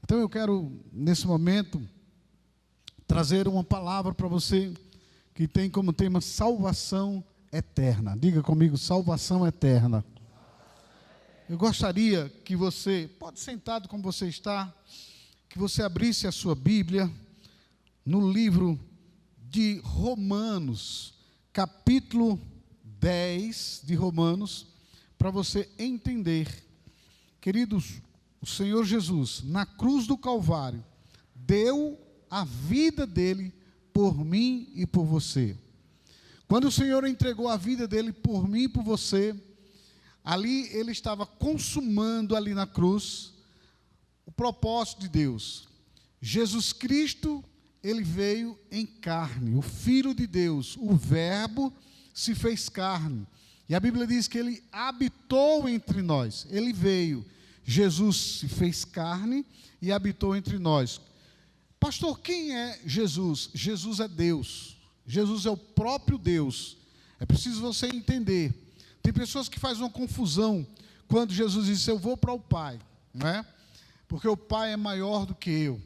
Então eu quero, nesse momento, trazer uma palavra para você que tem como tema salvação eterna. Diga comigo, salvação eterna. Eu gostaria que você, pode sentado como você está, que você abrisse a sua Bíblia no livro de Romanos, capítulo 10 de Romanos, para você entender. Queridos, o Senhor Jesus, na cruz do Calvário, deu a vida dele por mim e por você. Quando o Senhor entregou a vida dele por mim e por você, ali ele estava consumando ali na cruz o propósito de Deus. Jesus Cristo, ele veio em carne, o Filho de Deus, o Verbo se fez carne. E a Bíblia diz que ele habitou entre nós. Ele veio, Jesus se fez carne e habitou entre nós. Pastor, quem é Jesus? Jesus é Deus. Jesus é o próprio Deus. É preciso você entender. Tem pessoas que fazem uma confusão quando Jesus diz, eu vou para o Pai, não é? Porque o Pai é maior do que eu.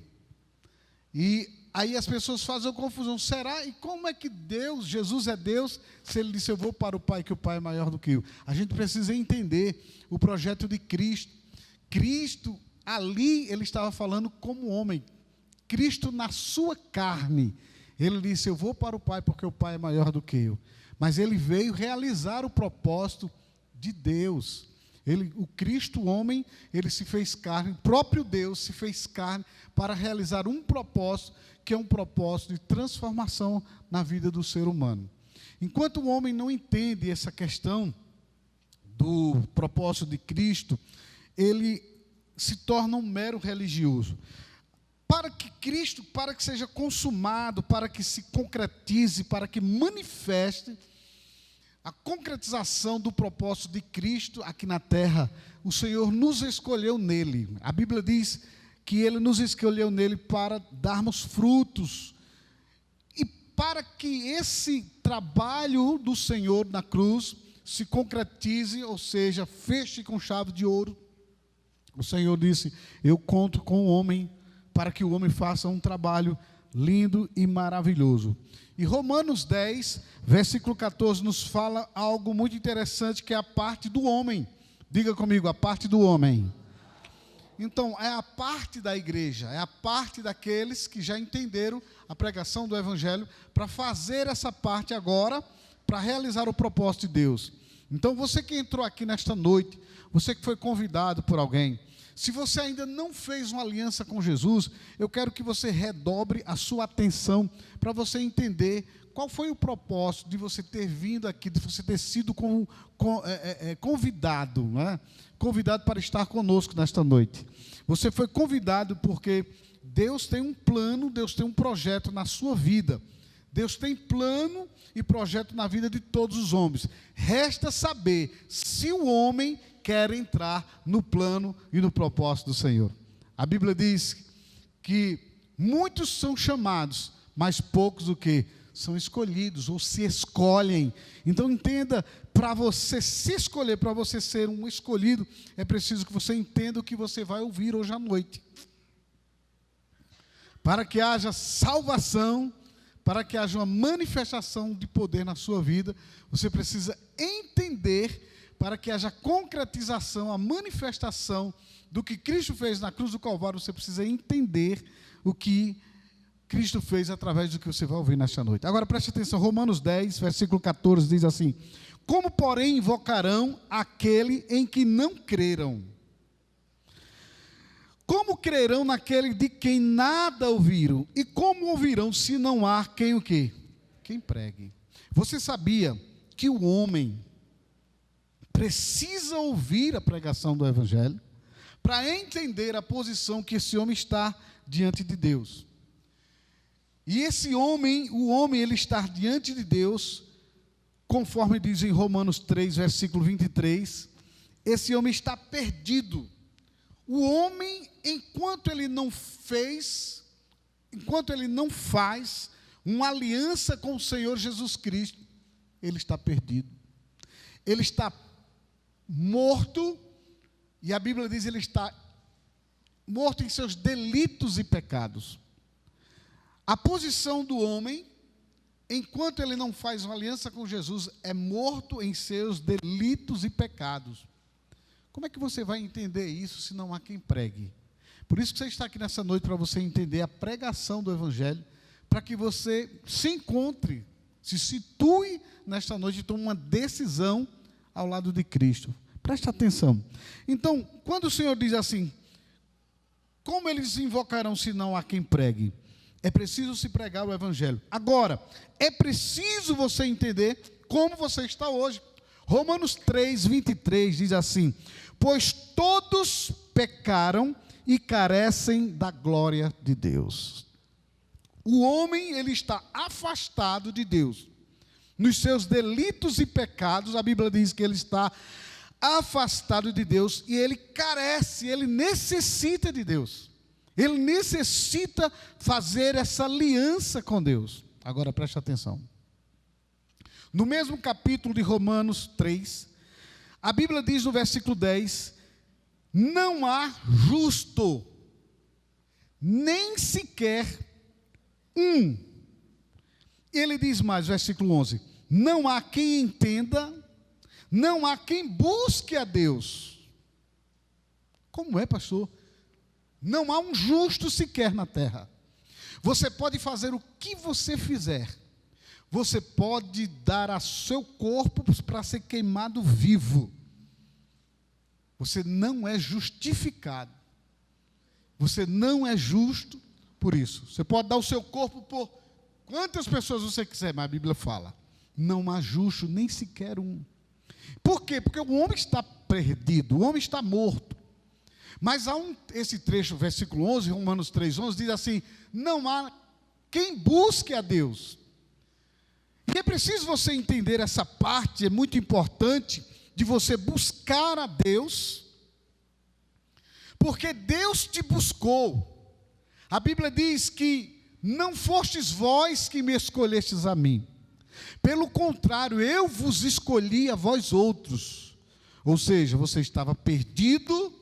E aí as pessoas fazem uma confusão. Será? E como é que Deus, Jesus é Deus, se ele disse, eu vou para o Pai, que o Pai é maior do que eu? A gente precisa entender o projeto de Cristo. Cristo, ali, ele estava falando como homem. Cristo na sua carne. Ele disse, eu vou para o Pai, porque o Pai é maior do que eu. Mas ele veio realizar o propósito de Deus. O Cristo homem, ele se fez carne, o próprio Deus se fez carne para realizar um propósito, que é um propósito de transformação na vida do ser humano. Enquanto o homem não entende essa questão do propósito de Cristo, ele se torna um mero religioso. Para que Cristo, para que seja consumado, para que se concretize, para que manifeste a concretização do propósito de Cristo aqui na terra, o Senhor nos escolheu nele. A Bíblia diz que ele nos escolheu nele para darmos frutos. E para que esse trabalho do Senhor na cruz se concretize, ou seja, feche com chave de ouro, o Senhor disse, eu conto com o homem, para que o homem faça um trabalho lindo e maravilhoso. E Romanos 10, versículo 14, nos fala algo muito interessante, que é a parte do homem. Diga comigo, a parte do homem. Então, é a parte da igreja, é a parte daqueles que já entenderam a pregação do Evangelho, para fazer essa parte agora, para realizar o propósito de Deus. Então, você que entrou aqui nesta noite, você que foi convidado por alguém, se você ainda não fez uma aliança com Jesus, eu quero que você redobre a sua atenção para você entender qual foi o propósito de você ter vindo aqui, de você ter sido convidado, né? Convidado para estar conosco nesta noite. Você foi convidado porque Deus tem um plano, Deus tem um projeto na sua vida. Deus tem plano e projeto na vida de todos os homens. Resta saber se o homem quer entrar no plano e no propósito do Senhor. A Bíblia diz que muitos são chamados, mas poucos o que? São escolhidos ou se escolhem. Então entenda, para você se escolher, para você ser um escolhido, é preciso que você entenda o que você vai ouvir hoje à noite. Para que haja salvação, para que haja uma manifestação de poder na sua vida, você precisa entender, para que haja concretização, a manifestação do que Cristo fez na cruz do Calvário, você precisa entender o que Cristo fez através do que você vai ouvir nesta noite. Agora preste atenção, Romanos 10, versículo 14, diz assim, como porém invocarão aquele em que não creram? Como crerão naquele de quem nada ouviram? E como ouvirão se não há quem o quê? Quem pregue. Você sabia que o homem precisa ouvir a pregação do Evangelho para entender a posição que esse homem está diante de Deus? E esse homem, o homem, ele está diante de Deus, conforme diz em Romanos 3, versículo 23, esse homem está perdido. O homem, enquanto ele não faz uma aliança com o Senhor Jesus Cristo, ele está perdido. Ele está morto, e a Bíblia diz, ele está morto em seus delitos e pecados. A posição do homem, enquanto ele não faz uma aliança com Jesus, é morto em seus delitos e pecados. Como é que você vai entender isso se não há quem pregue? Por isso que você está aqui nessa noite, para você entender a pregação do Evangelho, para que você se encontre, se situe nesta noite e tome uma decisão ao lado de Cristo. Preste atenção. Então, quando o Senhor diz assim, como eles invocarão se não há quem pregue? É preciso se pregar o Evangelho. Agora, é preciso você entender como você está hoje. Romanos 3, 23 diz assim: pois todos pecaram e carecem da glória de Deus. O homem, ele está afastado de Deus. Nos seus delitos e pecados, a Bíblia diz que ele está afastado de Deus e ele carece, ele necessita de Deus. Ele necessita fazer essa aliança com Deus. Agora preste atenção. No mesmo capítulo de Romanos 3, a Bíblia diz no versículo 10, não há justo, nem sequer um. Ele diz mais, versículo 11, não há quem entenda, não há quem busque a Deus. Como é, pastor? Não há um justo sequer na terra. Você pode fazer o que você fizer. Você pode dar a seu corpo para ser queimado vivo. Você não é justificado. Você não é justo por isso. Você pode dar o seu corpo por quantas pessoas você quiser, mas a Bíblia fala, não há justo nem sequer um. Por quê? Porque o homem está perdido, o homem está morto. Mas há esse trecho, versículo 11, Romanos 3, 11, diz assim, não há quem busque a Deus. E é preciso você entender essa parte, é muito importante, de você buscar a Deus, porque Deus te buscou. A Bíblia diz que não fostes vós que me escolhestes a mim. Pelo contrário, eu vos escolhi a vós outros. Ou seja, você estava perdido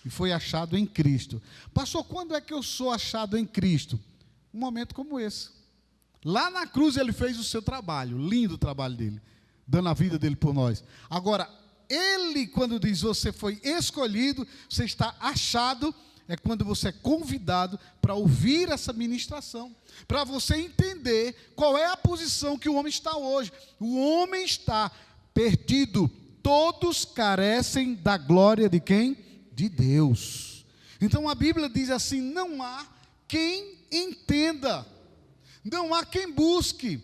e foi achado em Cristo. Pastor, quando é que eu sou achado em Cristo? Um momento como esse. Lá na cruz ele fez o seu trabalho, lindo o trabalho dele, dando a vida dele por nós. Agora, ele, quando diz você foi escolhido, você está achado, é quando você é convidado para ouvir essa ministração, para você entender qual é a posição que o homem está hoje. O homem está perdido, todos carecem da glória de quem? De Deus. Então a Bíblia diz assim, não há quem entenda, não há quem busque.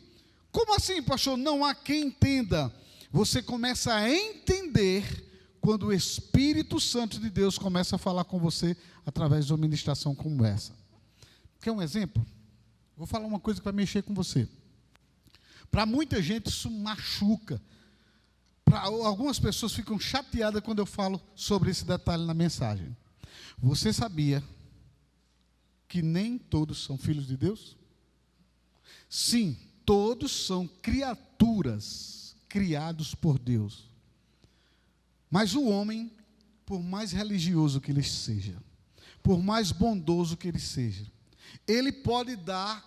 Como assim, pastor? Não há quem entenda. Você começa a entender quando o Espírito Santo de Deus começa a falar com você através de uma ministração como essa. Quer um exemplo? Vou falar uma coisa que vai mexer com você. Para muita gente isso machuca. Para algumas pessoas ficam chateadas quando eu falo sobre esse detalhe na mensagem. Você sabia que nem todos são filhos de Deus? Sim, todos são criaturas criados por Deus. Mas o homem, por mais religioso que ele seja, por mais bondoso que ele seja, ele pode dar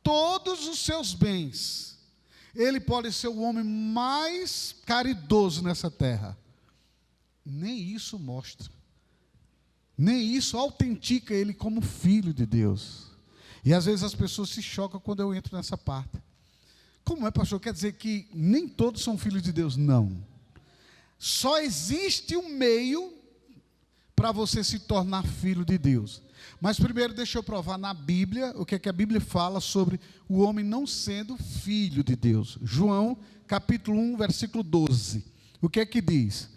todos os seus bens, ele pode ser o homem mais caridoso nessa terra. Nem isso mostra, nem isso autentica ele como filho de Deus. E às vezes as pessoas se chocam quando eu entro nessa parte. Como é, pastor? Quer dizer que nem todos são filhos de Deus? Não. Só existe um meio para você se tornar filho de Deus. Mas primeiro deixa eu provar na Bíblia o que é que a Bíblia fala sobre o homem não sendo filho de Deus. João capítulo 1, versículo 12. O que é que diz?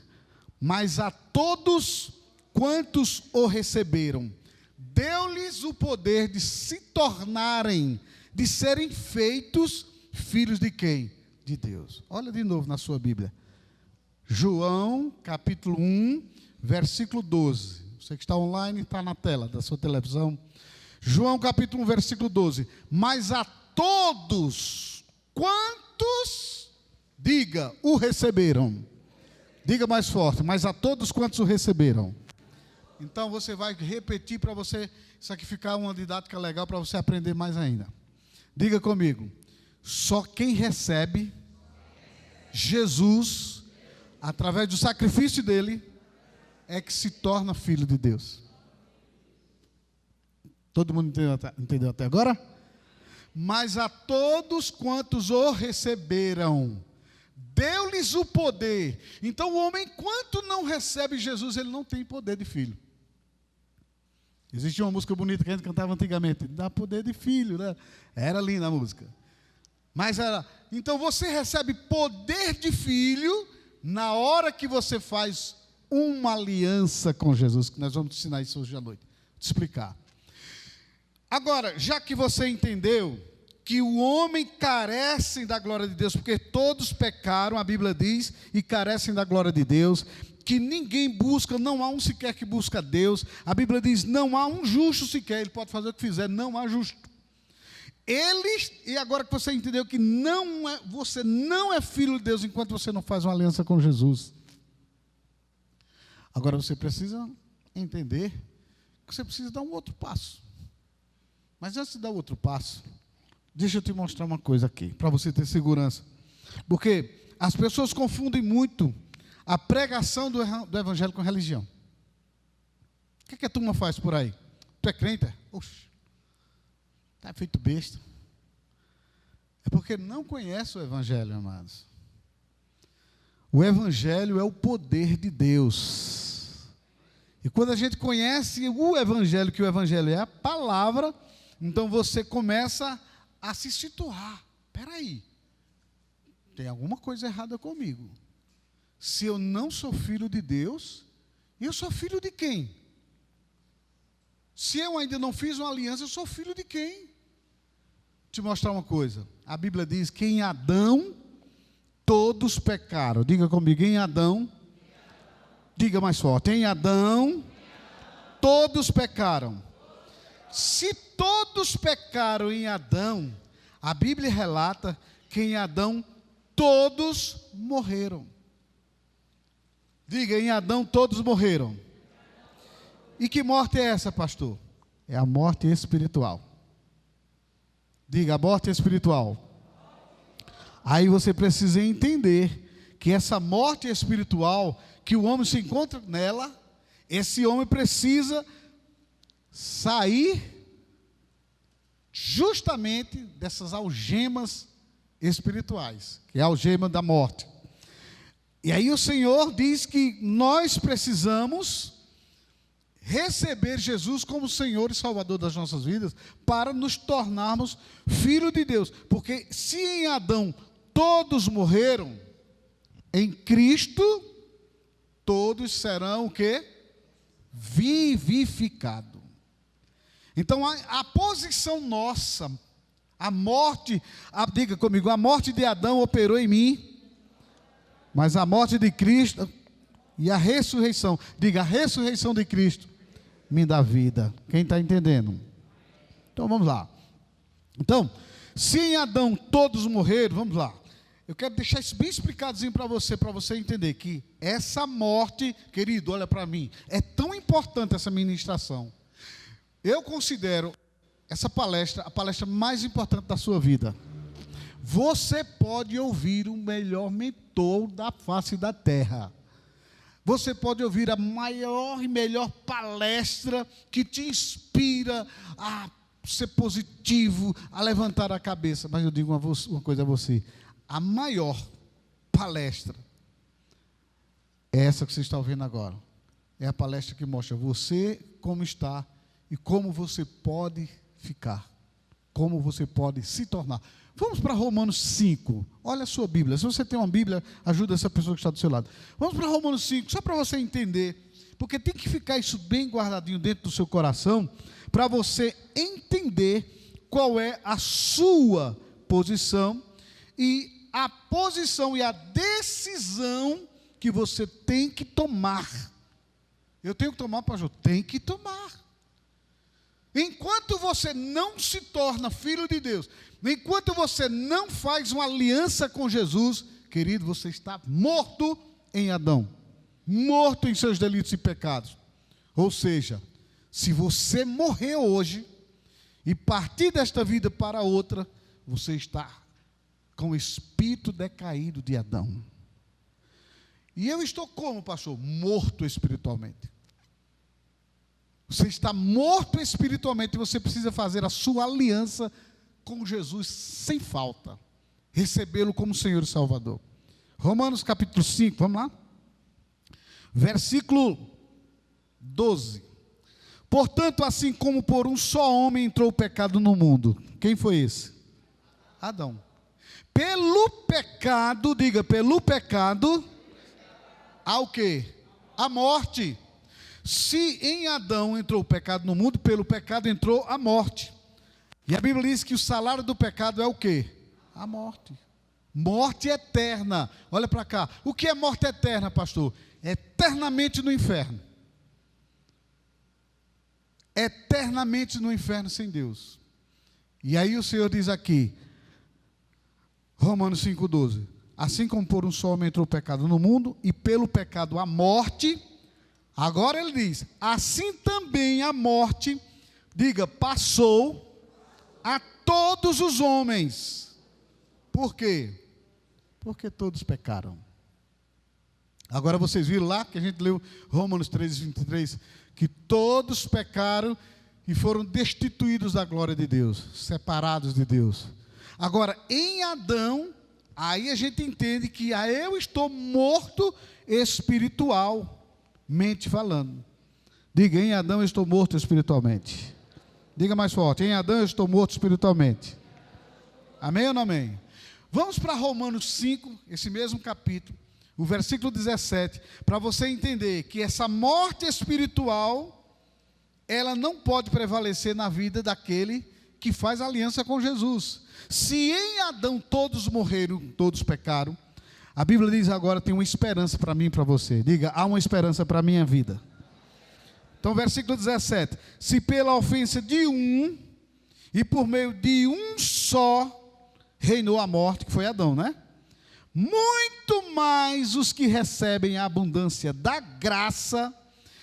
Mas a todos quantos o receberam, deu-lhes o poder de se tornarem, de serem feitos filhos de quem? De Deus. Olha de novo na sua Bíblia. João capítulo 1, versículo 12. Você que está online, está na tela da sua televisão. João capítulo 1, versículo 12. Mas a todos quantos, diga, o receberam. Diga mais forte, mas a todos quantos o receberam. Então você vai repetir para você, isso aqui ficar uma didática legal para você aprender mais ainda. Diga comigo, só quem recebe Jesus, através do sacrifício dele, é que se torna filho de Deus. Todo mundo entendeu até agora? Mas a todos quantos o receberam, deu-lhes o poder. Então o homem, enquanto não recebe Jesus, ele não tem poder de filho. Existia uma música bonita que a gente cantava antigamente, dá poder de filho, né? Era linda a música. Mas era, então você recebe poder de filho na hora que você faz uma aliança com Jesus, que nós vamos te ensinar isso hoje à noite. Vou te explicar. Agora, já que você entendeu que o homem carece da glória de Deus, porque todos pecaram, a Bíblia diz, e carecem da glória de Deus, que ninguém busca, não há um sequer que busca Deus, a Bíblia diz, não há um justo sequer, ele pode fazer o que fizer, não há justo. E agora que você entendeu que você não é filho de Deus, enquanto você não faz uma aliança com Jesus, agora você precisa entender que você precisa dar um outro passo. Mas antes de dar outro passo, deixa eu te mostrar uma coisa aqui, para você ter segurança. Porque as pessoas confundem muito a pregação do evangelho com religião. O que a turma faz por aí? Tu é crente? Oxe, está feito besta. É porque não conhece o evangelho, amados. O evangelho é o poder de Deus. E quando a gente conhece o evangelho, que o evangelho é a palavra, então você começa a se situar. Espera aí, tem alguma coisa errada comigo. Se eu não sou filho de Deus, eu sou filho de quem? Se eu ainda não fiz uma aliança, eu sou filho de quem? Vou te mostrar uma coisa. A Bíblia diz que em Adão todos pecaram. Diga comigo, em Adão. Diga mais forte, em Adão todos pecaram. Se todos pecaram em Adão, a Bíblia relata que em Adão todos morreram. Diga, em Adão todos morreram. E que morte é essa, pastor? É a morte espiritual. Diga, a morte espiritual. Aí você precisa entender que essa morte espiritual, que o homem se encontra nela, esse homem precisa sair justamente dessas algemas espirituais, que é a algema da morte. E aí o Senhor diz que nós precisamos receber Jesus como Senhor e Salvador das nossas vidas, para nos tornarmos filhos de Deus. Porque se em Adão todos morreram, em Cristo todos serão o quê? Vivificados. Então a posição nossa, a morte, diga comigo, a morte de Adão operou em mim, mas a morte de Cristo e a ressurreição, diga, a ressurreição de Cristo me dá vida. Quem está entendendo? Então vamos lá. Então, se em Adão todos morreram, vamos lá. Eu quero deixar isso bem explicadozinho para você entender que essa morte, querido, olha para mim, é tão importante essa ministração. Eu considero essa palestra a palestra mais importante da sua vida. Você pode ouvir o melhor mentor da face da terra. Você pode ouvir a maior e melhor palestra que te inspira a ser positivo, a levantar a cabeça. Mas eu digo uma coisa a você. A maior palestra é essa que você está ouvindo agora. É a palestra que mostra você como está e como você pode ficar, como você pode se tornar. Vamos para Romanos 5, olha a sua Bíblia, se você tem uma Bíblia, ajuda essa pessoa que está do seu lado. Vamos para Romanos 5, só para você entender, porque tem que ficar isso bem guardadinho dentro do seu coração, para você entender qual é a sua posição, e a posição e a decisão que você tem que tomar. Eu tenho que tomar, pastor? Tem que tomar. Enquanto você não se torna filho de Deus, enquanto você não faz uma aliança com Jesus, querido, você está morto em Adão, morto em seus delitos e pecados. Ou seja, se você morrer hoje e partir desta vida para outra, você está com o espírito decaído de Adão. E eu estou como, pastor? Morto espiritualmente. Você está morto espiritualmente e você precisa fazer a sua aliança com Jesus sem falta. Recebê-lo como Senhor e Salvador. Romanos capítulo 5, vamos lá? Versículo 12. Portanto, assim como por um só homem entrou o pecado no mundo. Quem foi esse? Adão. Pelo pecado, diga, pelo pecado, há o quê? A morte. Se em Adão entrou o pecado no mundo, pelo pecado entrou a morte. E a Bíblia diz que o salário do pecado é o quê? A morte. Morte eterna. Olha para cá. O que é morte eterna, pastor? Eternamente no inferno. Eternamente no inferno sem Deus. E aí o Senhor diz aqui, Romanos 5,12. Assim como por um só homem entrou o pecado no mundo, e pelo pecado a morte, agora ele diz, assim também a morte, diga, passou a todos os homens. Por quê? Porque todos pecaram. Agora vocês viram lá que a gente leu Romanos 3,23, que todos pecaram e foram destituídos da glória de Deus, separados de Deus. Agora, em Adão, aí a gente entende que eu estou morto espiritualmente falando. Diga, em Adão eu estou morto espiritualmente. Diga mais forte, em Adão eu estou morto espiritualmente. Amém ou não amém? Vamos para Romanos 5, esse mesmo capítulo, o versículo 17, para você entender que essa morte espiritual, ela não pode prevalecer na vida daquele que faz aliança com Jesus. Se em Adão todos morreram, todos pecaram, a Bíblia diz agora tem uma esperança para mim e para você. Diga, há uma esperança para a minha vida. Então, versículo 17, se pela ofensa de um, e por meio de um só, reinou a morte, que foi Adão, né? Muito mais os que recebem a abundância da graça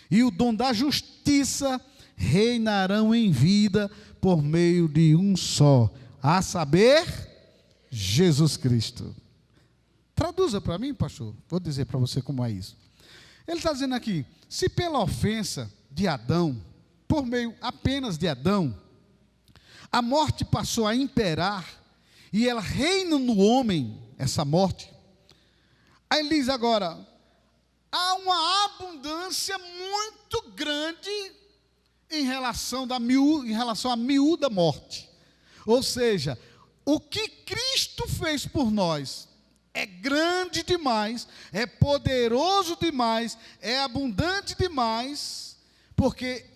e o dom da justiça reinarão em vida por meio de um só, a saber, Jesus Cristo. Traduza para mim, pastor, vou dizer para você como é isso. Ele está dizendo aqui, se pela ofensa de Adão, por meio apenas de Adão, a morte passou a imperar, e ela reina no homem, essa morte. Aí ele diz agora, há uma abundância muito grande em relação à miúda morte. Ou seja, o que Cristo fez por nós é grande demais, é poderoso demais, é abundante demais, porque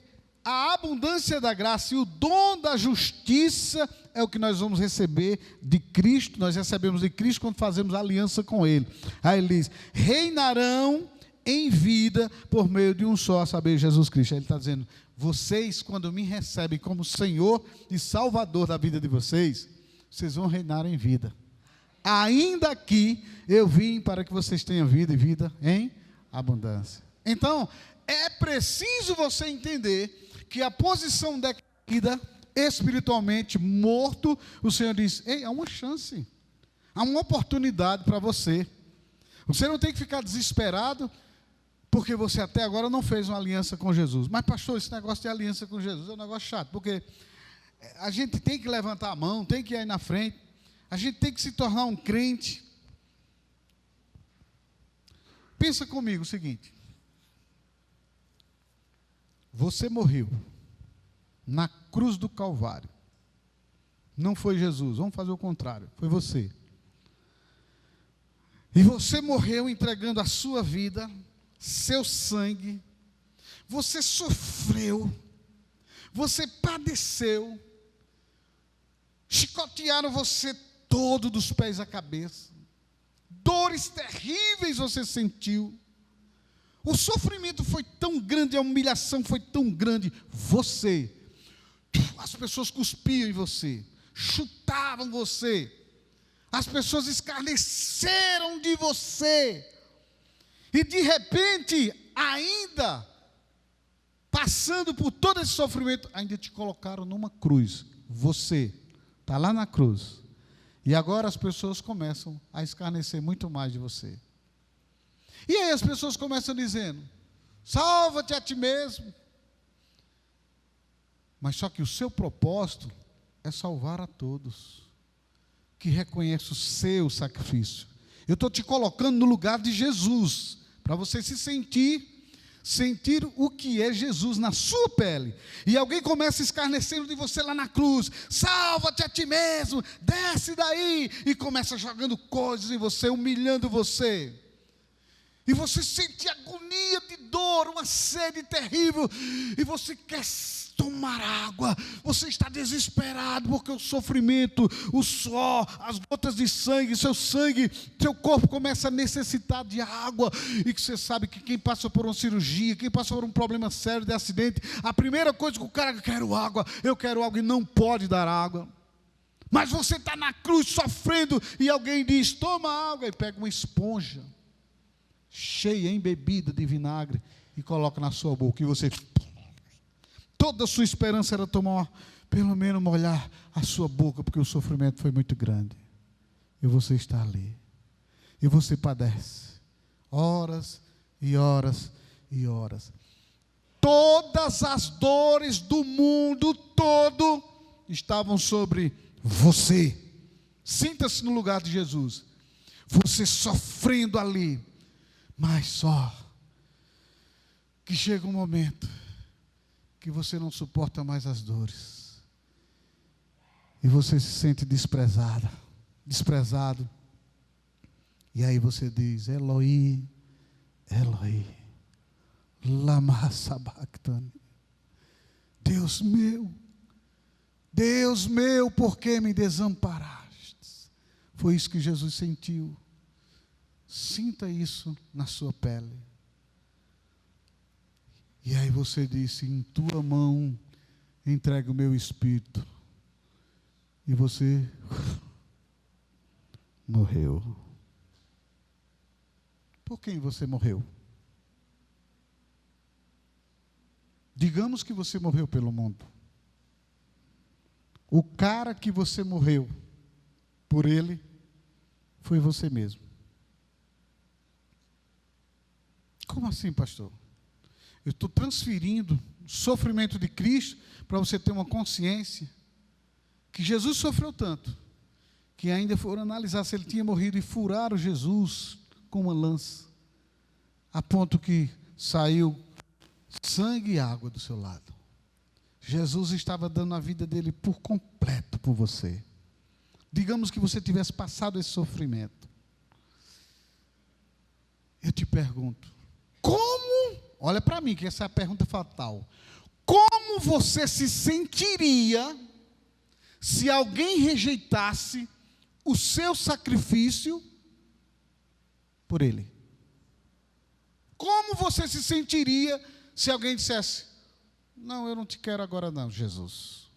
a abundância da graça e o dom da justiça é o que nós vamos receber de Cristo. Nós recebemos de Cristo quando fazemos aliança com Ele. Aí ele diz, reinarão em vida por meio de um só, a saber, Jesus Cristo. Aí ele está dizendo, vocês quando me recebem como Senhor e Salvador da vida de vocês, vocês vão reinar em vida. Ainda que eu vim para que vocês tenham vida e vida em abundância. Então, é preciso você entender que a posição decaída, espiritualmente morto, o Senhor diz, ei, há uma chance, há uma oportunidade para você. Você não tem que ficar desesperado, porque você até agora não fez uma aliança com Jesus. Mas pastor, esse negócio de aliança com Jesus é um negócio chato, porque a gente tem que levantar a mão, tem que ir aí na frente, a gente tem que se tornar um crente. Pensa comigo o seguinte, você morreu na cruz do Calvário, não foi Jesus, vamos fazer o contrário, foi você, e você morreu entregando a sua vida, seu sangue, você sofreu, você padeceu, chicotearam você todo dos pés à cabeça, dores terríveis você sentiu, o sofrimento foi tão grande, a humilhação foi tão grande, as pessoas cuspiam em você, chutavam você, as pessoas escarneceram de você, e de repente ainda passando por todo esse sofrimento, ainda te colocaram numa cruz. Você está lá na cruz. E agora as pessoas começam a escarnecer muito mais de você. E aí as pessoas começam dizendo: salva-te a ti mesmo. Mas só que o seu propósito é salvar a todos que reconhecem o seu sacrifício. Eu estou te colocando no lugar de Jesus, para você se sentir o que é Jesus na sua pele. E alguém começa escarnecendo de você lá na cruz: salva-te a ti mesmo, desce daí, e começa jogando coisas em você, humilhando você. E você sente agonia de dor, uma sede terrível, e você quer tomar água, você está desesperado, porque o sofrimento, o suor, as gotas de sangue, seu corpo começa a necessitar de água, e que você sabe que quem passa por uma cirurgia, quem passa por um problema sério de acidente, a primeira coisa que o cara quer: eu quero água, e não pode dar água. Mas você está na cruz sofrendo, e alguém diz: toma água, e pega uma esponja cheia, embebida de vinagre, e coloca na sua boca, e você... Toda a sua esperança era pelo menos molhar a sua boca, porque o sofrimento foi muito grande. E você está ali. E você padece. Horas e horas e horas. Todas as dores do mundo todo estavam sobre você. Sinta-se no lugar de Jesus. Você sofrendo ali. Mas só que chega um momento que você não suporta mais as dores, e você se sente desprezado, e aí você diz: Eloi, Eloi, lama sabachthani. Deus meu, por que me desamparaste? Foi isso que Jesus sentiu. Sinta isso na sua pele. E aí você disse: em tua mão entrego o meu espírito. E você morreu. Por quem você morreu? Digamos que você morreu pelo mundo. O cara que você morreu por ele foi você mesmo. Como assim, pastor? Eu estou transferindo o sofrimento de Cristo para você ter uma consciência que Jesus sofreu tanto, que ainda foram analisar se ele tinha morrido e furaram Jesus com uma lança, a ponto que saiu sangue e água do seu lado. Jesus estava dando a vida dele por completo por você. Digamos que você tivesse passado esse sofrimento. Eu te pergunto: como? Olha para mim, que essa é a pergunta fatal. Como você se sentiria se alguém rejeitasse o seu sacrifício por ele? Como você se sentiria se alguém dissesse: não, eu não te quero agora não, Jesus?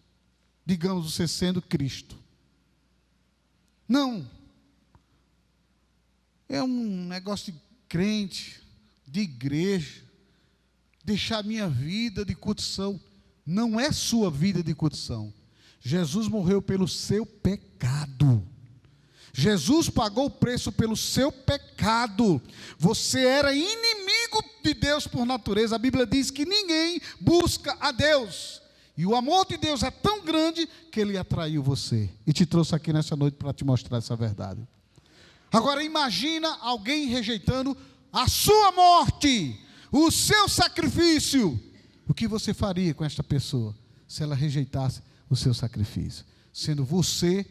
Digamos você sendo Cristo. Não. É um negócio de crente, de igreja, deixar minha vida de curtição. Não é sua vida de curtição. Jesus morreu pelo seu pecado. Jesus pagou o preço pelo seu pecado. Você era inimigo de Deus por natureza. A Bíblia diz que ninguém busca a Deus. E o amor de Deus é tão grande que Ele atraiu você e te trouxe aqui nessa noite para te mostrar essa verdade. Agora imagina alguém rejeitando a sua morte, o seu sacrifício. O que você faria com esta pessoa se ela rejeitasse o seu sacrifício, sendo você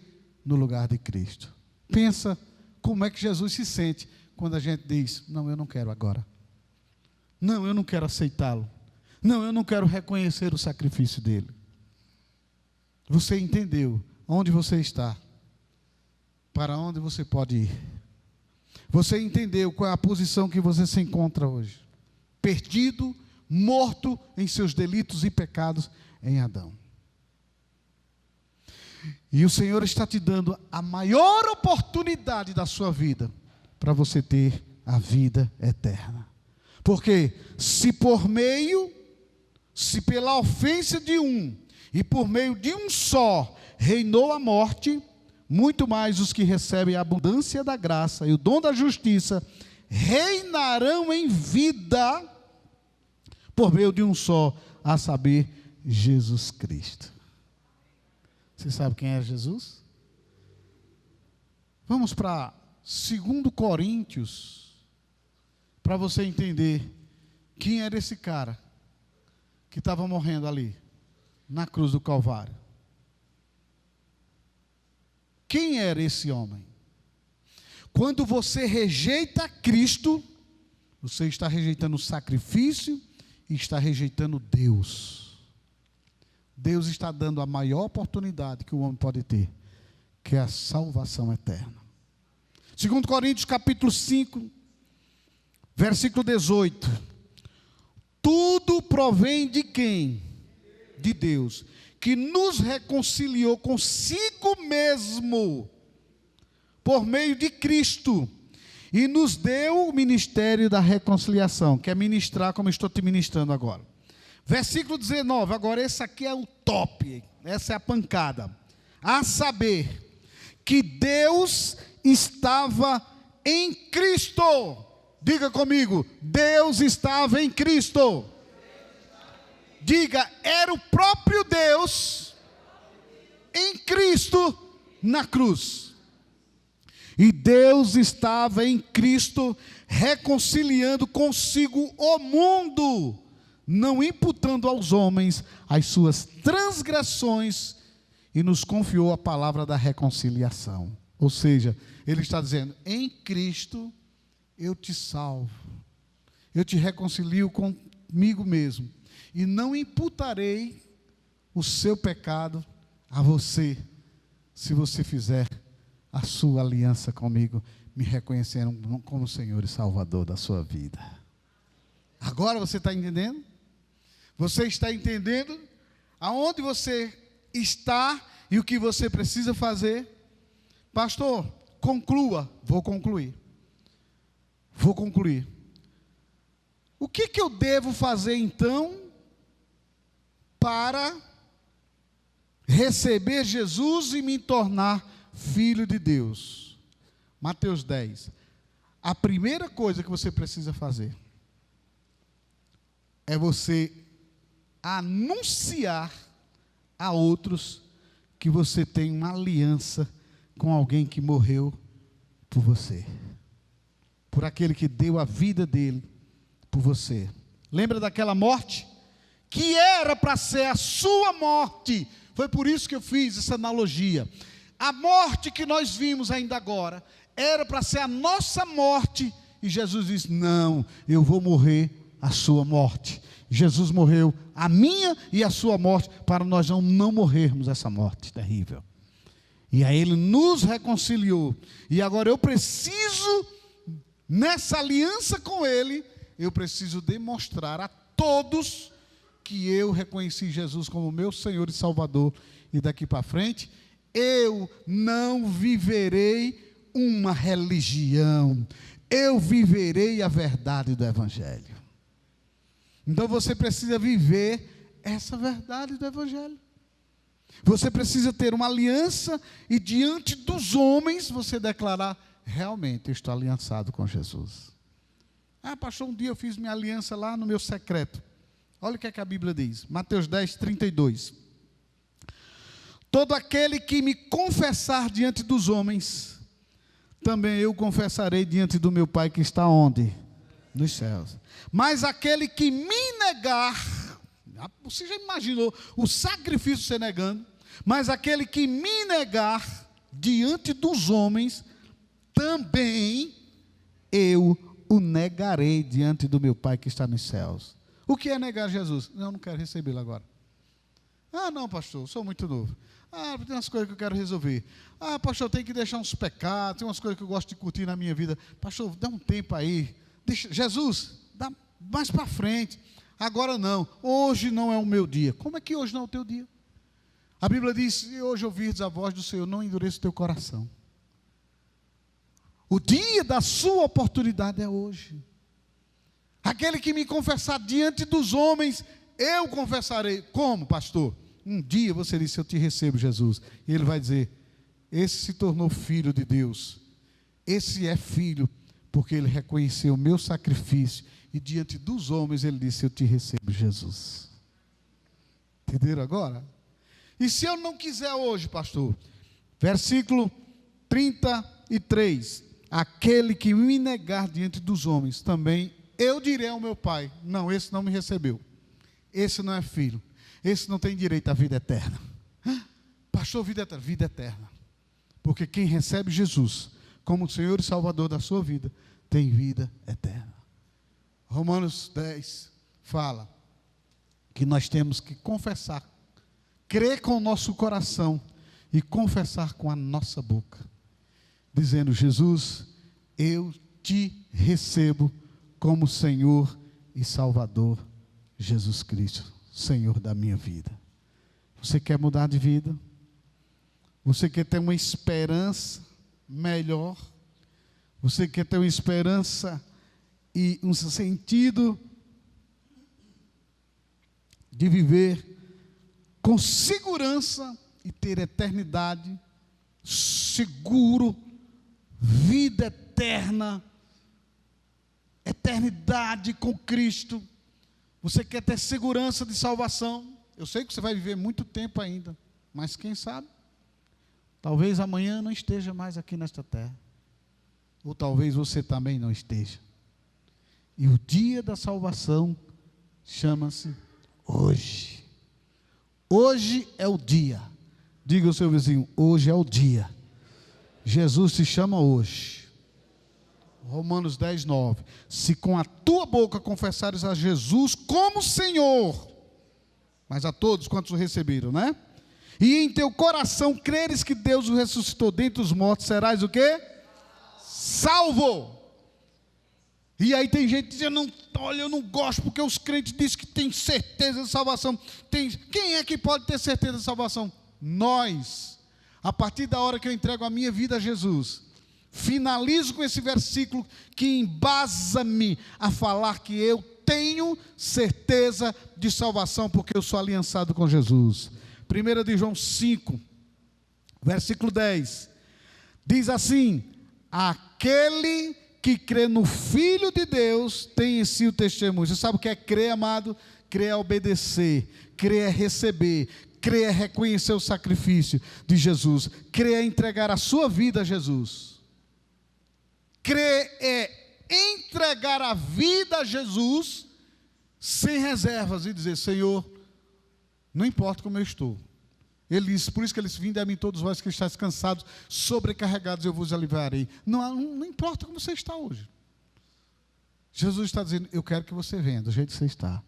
no lugar de Cristo? Pensa como é que Jesus se sente quando a gente diz: não, eu não quero agora. Não, eu não quero aceitá-lo. Não, eu não quero reconhecer o sacrifício dele. Você entendeu onde você está, para onde você pode ir. Você entendeu qual é a posição que você se encontra hoje: perdido, morto em seus delitos e pecados em Adão. E o Senhor está te dando a maior oportunidade da sua vida para você ter a vida eterna. Porque se se pela ofensa de um e por meio de um só reinou a morte, muito mais os que recebem a abundância da graça e o dom da justiça reinarão em vida por meio de um só, a saber, Jesus Cristo. Você sabe quem é Jesus? Vamos para 2 Coríntios, para você entender quem era esse cara que estava morrendo ali, na cruz do Calvário. Quem era esse homem? Quando você rejeita Cristo, você está rejeitando o sacrifício e está rejeitando Deus. Deus está dando a maior oportunidade que o homem pode ter, que é a salvação eterna. 2 Coríntios capítulo 5, versículo 18. Tudo provém de quem? De Deus, que nos reconciliou consigo mesmo, por meio de Cristo, e nos deu o ministério da reconciliação, que é ministrar como estou te ministrando agora. Versículo 19, agora esse aqui é o top, essa é a pancada. A saber, que Deus estava em Cristo. Diga comigo, Deus estava em Cristo. Diga, era o próprio Deus em Cristo na cruz. E Deus estava em Cristo reconciliando consigo o mundo, não imputando aos homens as suas transgressões, e nos confiou a palavra da reconciliação. Ou seja, ele está dizendo, em Cristo eu te salvo, eu te reconcilio comigo mesmo, e não imputarei o seu pecado a você, se você fizer a sua aliança comigo, me reconhecendo como Senhor e Salvador da sua vida. Agora você está entendendo? Você está entendendo aonde você está e o que você precisa fazer? Pastor, conclua. Vou concluir. O que eu devo fazer então para receber Jesus e me tornar filho de Deus? Mateus 10. A primeira coisa que você precisa fazer é você anunciar a outros que você tem uma aliança com alguém que morreu por você, por aquele que deu a vida dele por você. Lembra daquela morte? Que era para ser a sua morte. Foi por isso que eu fiz essa analogia. A morte que nós vimos ainda agora, era para ser a nossa morte, e Jesus disse, não, eu vou morrer a sua morte. Jesus morreu a minha e a sua morte, para nós não morrermos essa morte terrível. E aí ele nos reconciliou, e agora eu preciso, nessa aliança com ele, eu preciso demonstrar a todos que eu reconheci Jesus como meu Senhor e Salvador, e daqui para frente, eu não viverei uma religião, eu viverei a verdade do Evangelho. Então você precisa viver essa verdade do Evangelho. Você precisa ter uma aliança e diante dos homens você declarar, realmente eu estou aliançado com Jesus. Ah, pastor, um dia eu fiz minha aliança lá no meu secreto. Olha o que é que a Bíblia diz, Mateus 10, 32. Todo aquele que me confessar diante dos homens, também eu confessarei diante do meu Pai que está onde? Nos céus. Mas aquele que me negar, você já imaginou o sacrifício ser negando? Mas aquele que me negar diante dos homens, também eu o negarei diante do meu Pai que está nos céus. O que é negar Jesus? Eu não quero recebê-lo agora. Ah, não, pastor, sou muito novo. Ah, tem umas coisas que eu quero resolver. Ah, pastor, eu tenho que deixar uns pecados, tem umas coisas que eu gosto de curtir na minha vida. Pastor, dá um tempo aí. Deixa, Jesus, dá mais para frente. Agora não, hoje não é o meu dia. Como é que hoje não é o teu dia? A Bíblia diz, se hoje ouvirdes a voz do Senhor, não endureça o teu coração. O dia da sua oportunidade é hoje. Aquele que me confessar diante dos homens, eu confessarei. Como, pastor? Um dia você disse, eu te recebo, Jesus. E ele vai dizer, esse se tornou filho de Deus. Esse é filho, porque ele reconheceu o meu sacrifício. E diante dos homens ele disse, eu te recebo, Jesus. Entenderam agora? E se eu não quiser hoje, pastor? Versículo 33. Aquele que me negar diante dos homens, também eu direi ao meu Pai, não, esse não me recebeu. Esse não é filho. Esse não tem direito à vida eterna. Pastor, vida eterna. Vida eterna. Porque quem recebe Jesus como Senhor e Salvador da sua vida, tem vida eterna. Romanos 10 fala que nós temos que confessar, crer com o nosso coração e confessar com a nossa boca, dizendo, Jesus, eu te recebo como Senhor e Salvador, Jesus Cristo, Senhor da minha vida. Você quer mudar de vida? Você quer ter uma esperança melhor? Você quer ter uma esperança e um sentido de viver com segurança e ter eternidade, seguro, vida eterna, eternidade com Cristo? Você quer ter segurança de salvação? Eu sei que você vai viver muito tempo ainda, mas quem sabe? Talvez amanhã não esteja mais aqui nesta terra. Ou talvez você também não esteja. E o dia da salvação chama-se hoje. Hoje é o dia. Diga ao seu vizinho, hoje é o dia. Jesus se chama hoje. Romanos 10, 9. Se com a tua boca confessares a Jesus como Senhor, mas a todos quantos o receberam, né? E em teu coração creres que Deus o ressuscitou dentre os mortos, serás o quê? Salvo. E aí tem gente dizendo, olha, eu não gosto porque os crentes dizem que tem certeza de salvação. Quem é que pode ter certeza de salvação? Nós. A partir da hora que eu entrego a minha vida a Jesus, finalizo com esse versículo que embasa-me a falar que eu tenho certeza de salvação, porque eu sou aliançado com Jesus. 1 de João 5, versículo 10, diz assim, aquele que crê no Filho de Deus, tem em si o testemunho. Você sabe o que é crer, amado? Crer é obedecer, crer é receber, crer é reconhecer o sacrifício de Jesus, crer é entregar a sua vida a Jesus. Crer é entregar a vida a Jesus, sem reservas, e dizer, Senhor, não importa como eu estou. Ele diz, por isso que eles vinde a mim todos vós que estáis cansados, sobrecarregados, eu vos aliviarei. Não importa como você está hoje. Jesus está dizendo, eu quero que você venha do jeito que você está.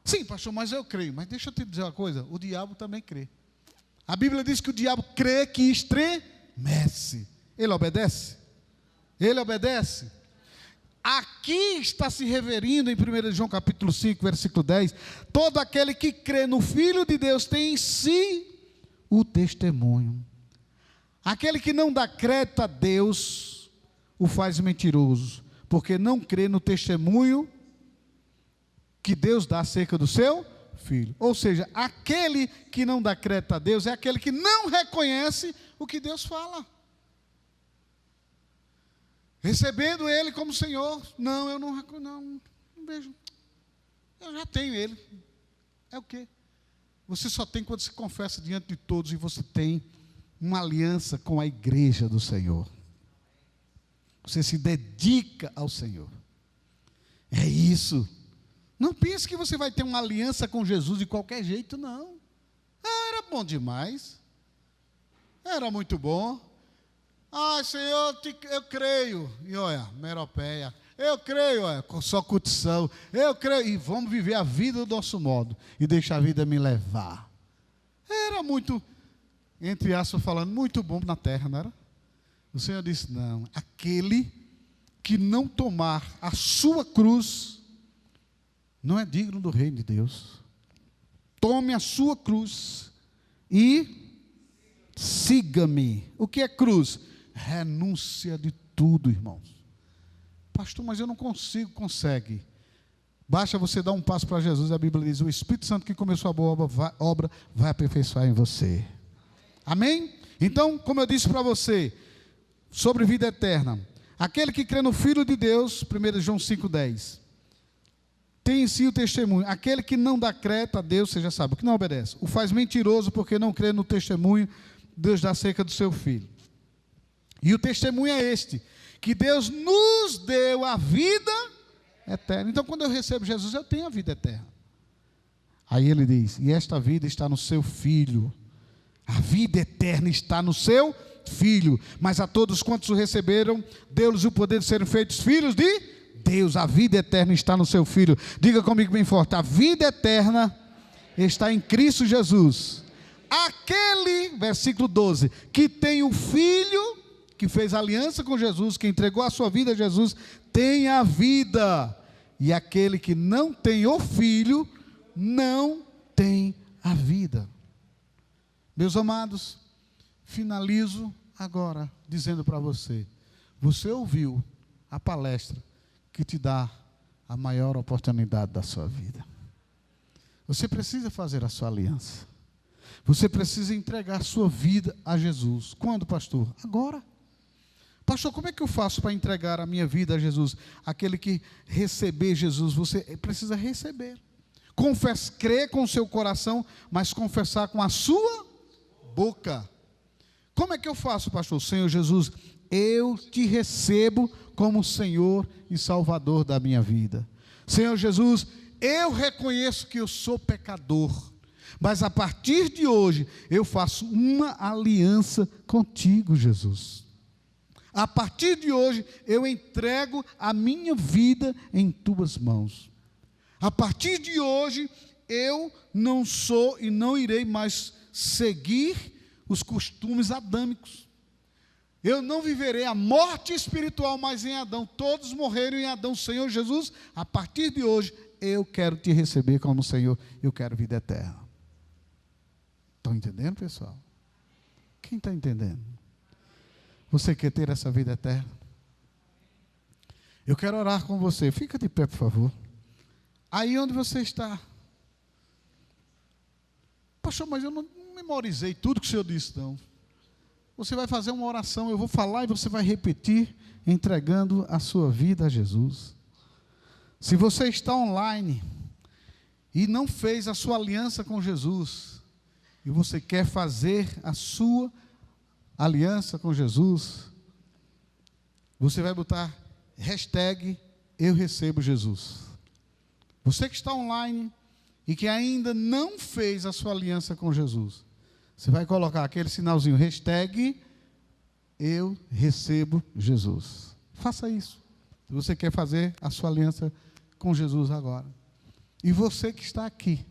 Sim, pastor, mas eu creio. Mas deixa eu te dizer uma coisa, o diabo também crê. A Bíblia diz que o diabo crê que estremece. Ele obedece? Ele obedece? Aqui está se referindo em 1 João capítulo 5, versículo 10, todo aquele que crê no Filho de Deus tem em si o testemunho. Aquele que não dá crédito a Deus, o faz mentiroso, porque não crê no testemunho que Deus dá acerca do seu Filho. Ou seja, aquele que não dá crédito a Deus é aquele que não reconhece o que Deus fala. Recebendo Ele como Senhor, não, eu não vejo, eu já tenho Ele. É o quê? Você só tem quando se confessa diante de todos e você tem uma aliança com a igreja do Senhor. Você se dedica ao Senhor. É isso. Não pense que você vai ter uma aliança com Jesus de qualquer jeito, não. Era bom demais. Era muito bom. Senhor, eu creio. E olha, meropeia. Eu creio, olha, só curtição. Eu creio. E vamos viver a vida do nosso modo. E deixar a vida me levar. Era muito, entre aspas falando, muito bom na terra, não era? O Senhor disse, não. Aquele que não tomar a sua cruz, não é digno do reino de Deus. Tome a sua cruz e siga-me. O que é cruz? Renúncia de tudo, irmãos. Pastor, mas eu não consigo. Consegue. Basta você dar um passo para Jesus. A Bíblia diz: o Espírito Santo que começou a boa obra vai aperfeiçoar em você. Amém? Então, como eu disse para você, sobre vida eterna, aquele que crê no Filho de Deus, 1 João 5,10, tem em si o testemunho. Aquele que não dá crédito a Deus, você já sabe, o que não obedece, o faz mentiroso, porque não crê no testemunho Deus dá acerca do seu Filho. E o testemunho é este, que Deus nos deu a vida eterna. Então, quando eu recebo Jesus, eu tenho a vida eterna. Aí ele diz: e esta vida está no seu Filho. A vida eterna está no seu Filho. Mas a todos quantos o receberam, deu-lhes o poder de serem feitos filhos de Deus. A vida eterna está no seu Filho. Diga comigo bem forte: a vida eterna está em Cristo Jesus. Aquele, versículo 12, que tem o Filho, que fez aliança com Jesus, que entregou a sua vida a Jesus, tem a vida. E aquele que não tem o Filho, não tem a vida. Meus amados, finalizo agora dizendo para você: você ouviu a palestra que te dá a maior oportunidade da sua vida. Você precisa fazer a sua aliança. Você precisa entregar a sua vida a Jesus. Quando, pastor? Agora. Pastor, como é que eu faço para entregar a minha vida a Jesus? Aquele que receber Jesus, você precisa receber. Crer com o seu coração, mas confessar com a sua boca. Como é que eu faço, pastor? Senhor Jesus, eu te recebo como Senhor e Salvador da minha vida. Senhor Jesus, eu reconheço que eu sou pecador, mas a partir de hoje eu faço uma aliança contigo, Jesus. A partir de hoje eu entrego a minha vida em tuas mãos. A partir de hoje eu não sou e não irei mais seguir os costumes adâmicos. Eu não viverei a morte espiritual mais em Adão. Todos morreram em Adão. Senhor Jesus, a partir de hoje eu quero te receber como Senhor. Eu quero vida eterna. Estão entendendo, pessoal? Quem está entendendo? Você quer ter essa vida eterna? Eu quero orar com você. Fica de pé, por favor. Aí onde você está. Pastor, mas eu não memorizei tudo que o senhor disse, não. Você vai fazer uma oração, eu vou falar e você vai repetir, entregando a sua vida a Jesus. Se você está online e não fez a sua aliança com Jesus, e você quer fazer a sua aliança com Jesus, você vai botar hashtag eu recebo Jesus. Você que está online e que ainda não fez a sua aliança com Jesus, você vai colocar aquele sinalzinho, hashtag eu recebo Jesus. Faça isso. Se você quer fazer a sua aliança com Jesus agora. E você que está aqui,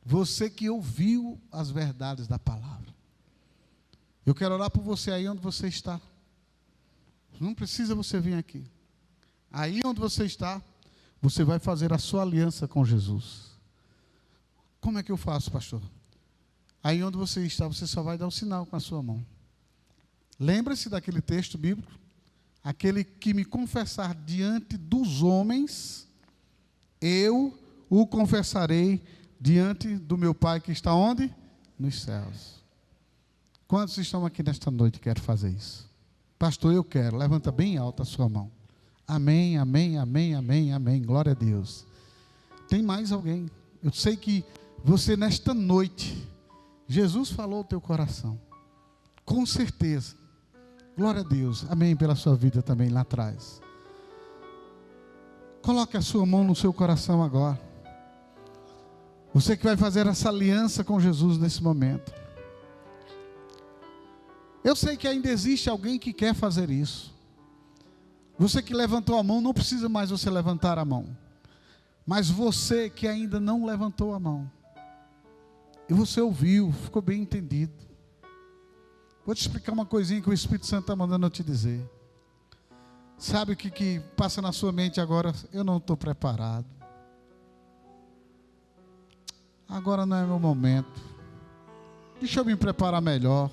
você que ouviu as verdades da palavra, eu quero orar por você aí onde você está. Não precisa você vir aqui. Aí onde você está, você vai fazer a sua aliança com Jesus. Como é que eu faço, pastor? Aí onde você está, você só vai dar um sinal com a sua mão. Lembre-se daquele texto bíblico: aquele que me confessar diante dos homens, eu o confessarei diante do meu Pai que está onde? Nos céus. Quantos estão aqui nesta noite e querem fazer isso? Pastor, eu quero. Levanta bem alta a sua mão. Amém, amém, amém, amém, amém. Glória a Deus. Tem mais alguém? Eu sei que você nesta noite, Jesus falou ao teu coração. Com certeza. Glória a Deus. Amém pela sua vida também lá atrás. Coloque a sua mão no seu coração agora. Você que vai fazer essa aliança com Jesus nesse momento. Eu sei que ainda existe alguém que quer fazer isso. Você que levantou a mão, não precisa mais você levantar a mão. Mas você que ainda não levantou a mão, e você ouviu, ficou bem entendido. Vou te explicar uma coisinha que o Espírito Santo está mandando eu te dizer. Sabe o que passa na sua mente agora? Eu não estou preparado. Agora não é meu momento. Deixa eu me preparar melhor.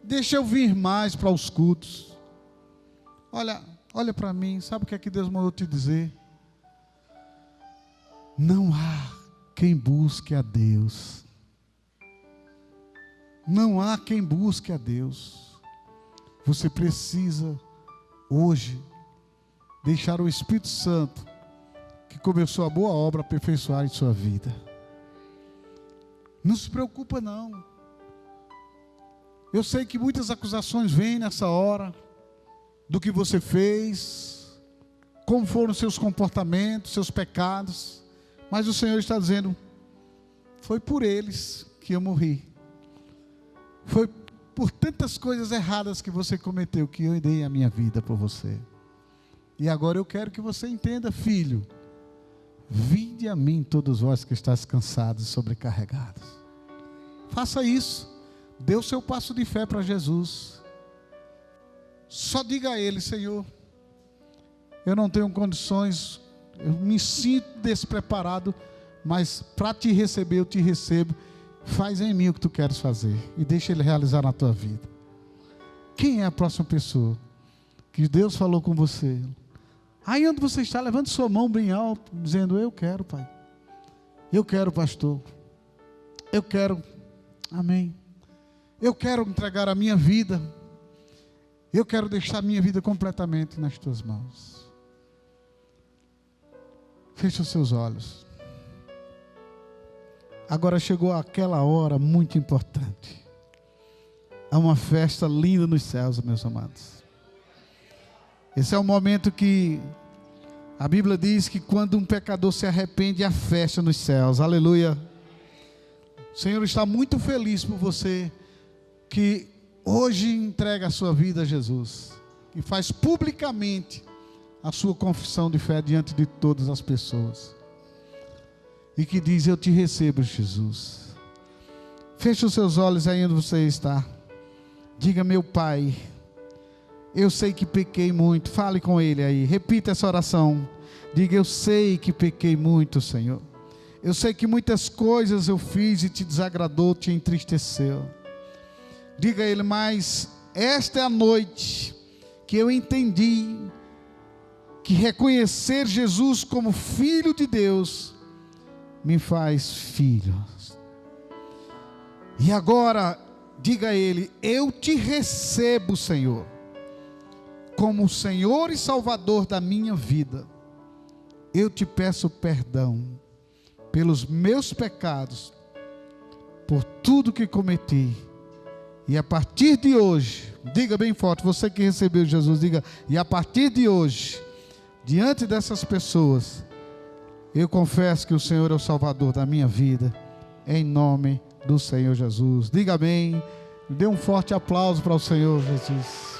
Deixa eu vir mais para os cultos. Olha para mim, sabe o que é que Deus mandou te dizer? Não há quem busque a Deus. Não há quem busque a Deus. Você precisa hoje deixar o Espírito Santo, que começou a boa obra, aperfeiçoar em sua vida. Não se preocupa não. Eu sei que muitas acusações vêm nessa hora, do que você fez, como foram seus comportamentos, seus pecados, mas o Senhor está dizendo, foi por eles que eu morri. Foi por tantas coisas erradas que você cometeu, que eu dei a minha vida por você. E agora eu quero que você entenda, filho, vinde a mim todos vós que estáis cansados e sobrecarregados. Faça isso, dê o seu passo de fé para Jesus. Só diga a Ele, Senhor, eu não tenho condições, eu me sinto despreparado, mas para te receber eu te recebo. Faz em mim o que tu queres fazer e deixa Ele realizar na tua vida. Quem é a próxima pessoa que Deus falou com você? Aí onde você está, levante sua mão bem alto, dizendo, eu quero, Pai, eu quero, pastor, eu quero, amém, eu quero entregar a minha vida, eu quero deixar a minha vida completamente nas tuas mãos. Feche os seus olhos. Agora chegou aquela hora muito importante. Há uma festa linda nos céus, meus amados. Esse é o momento que a Bíblia diz que quando um pecador se arrepende, há festa nos céus. Aleluia. O Senhor está muito feliz por você que hoje entrega a sua vida a Jesus e faz publicamente a sua confissão de fé diante de todas as pessoas. E que diz, eu te recebo, Jesus. Feche os seus olhos aí onde você está. Diga, meu Pai, eu sei que pequei muito. Fale com Ele aí, repita essa oração. Diga, eu sei que pequei muito, Senhor. Eu sei que muitas coisas eu fiz e te desagradou, te entristeceu. Diga a Ele, mas esta é a noite que eu entendi que reconhecer Jesus como Filho de Deus me faz filho. E agora, diga a Ele, eu te recebo, Senhor, como Senhor e Salvador da minha vida. Eu te peço perdão pelos meus pecados, por tudo que cometi. E a partir de hoje, diga bem forte, você que recebeu Jesus, diga, e a partir de hoje, diante dessas pessoas, eu confesso que o Senhor é o Salvador da minha vida, em nome do Senhor Jesus. Diga amém. Dê um forte aplauso para o Senhor Jesus.